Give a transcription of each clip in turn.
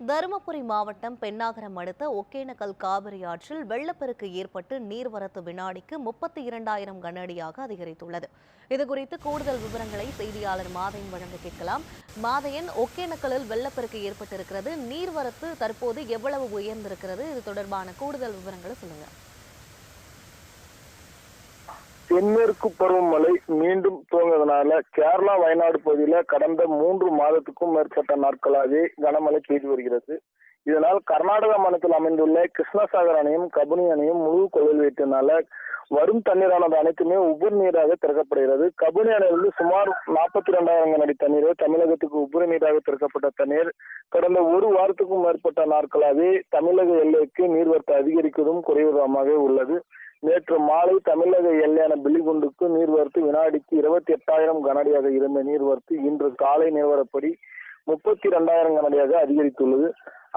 தருமபுரி மாவட்டம் பென்னாகரம் அடுத்த ஒகேனக்கல் காவிரி ஆற்றில் வெள்ளப்பெருக்கு ஏற்பட்டு நீர்வரத்து வினாடிக்கு 32,000 கனஅடியாக அதிகரித்துள்ளது. இதுகுறித்து கூடுதல் விவரங்களை செய்தியாளர் மாதையன் வழங்க கேட்கலாம். மாதையன், ஒகேனக்கலில் வெள்ளப்பெருக்கு ஏற்பட்டிருக்கிறது. நீர்வரத்து தற்போது எவ்வளவு உயர்ந்திருக்கிறது? இது தொடர்பான கூடுதல் விவரங்களை சொல்லுங்க. தென்மேற்கு பருவமழை மீண்டும் துவங்குவதனால கேரளா, வயநாடு பகுதியில கடந்த 3 மாதத்துக்கும் மேற்பட்ட நாட்களாகவே கனமழை பெய்து வருகிறது. இதனால் கர்நாடகா மாநிலத்தில் அமைந்துள்ள கிருஷ்ணசாகர் அணையும் கபினி அணையும் முழு கொள்ளல் வைத்ததுனால வரும் தண்ணீரானது அனைத்துமே உபரி நீராக திறக்கப்படுகிறது. கபினி அணையிலிருந்து சுமார் 42,000 கனஅடி தண்ணீர் தமிழகத்துக்கு உபரி நீராக திறக்கப்பட்ட தண்ணீர் கடந்த ஒரு வாரத்துக்கும் மேற்பட்ட நாட்களாகவே தமிழக எல்லைக்கு நீர்வரத்து அதிகரிப்பதும் குறைவதுமாக உள்ளது. நேற்று மாலை தமிழக எல்லையான பில்லிகுண்டுக்கு நீர்வரத்து வினாடிக்கு 28,000 கனஅடியாக இருந்த நீர்வரத்து இன்று காலை நிலவரப்படி 32,000 கனஅடியாக அதிகரித்துள்ளது.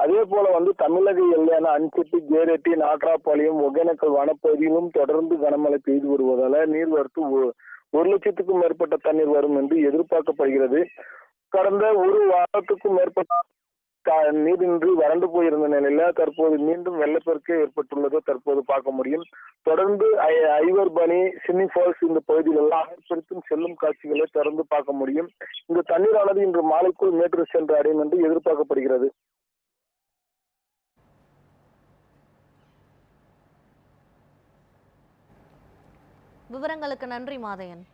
அதே போல தமிழக எல்லையான அன்சிட்டி, கேரெட்டி, நாட்ராபாளையம், ஒகேனக்கல் வனப்பகுதியிலும் தொடர்ந்து கனமழை பெய்து வருவதால நீர்வரத்து 1,00,000க்கும் மேற்பட்ட தண்ணீர் வரும் என்று எதிர்பார்க்கப்படுகிறது. கடந்த ஒரு வாரத்துக்கும் மேற்பட்ட நீரின்றி வறண்டு போயிருந்த நிலையில தற்போது மீண்டும் வெள்ளப்பெருக்கு ஏற்பட்டுள்ளதை தற்போது பார்க்க முடியும். தொடர்ந்து ஐவர்பனி, சின்னி ஃபால்ஸ் இந்த பகுதியில் எல்லாம் பெருக்கும் செல்லும் காட்சிகளை தொடர்ந்து பார்க்க முடியும். இந்த தண்ணீரானது இன்று மாலைக்குள் மேட்டூர் சென்று அடையும் என்று எதிர்பார்க்கப்படுகிறது. விவரங்களுக்கு நன்றி மாதையன்.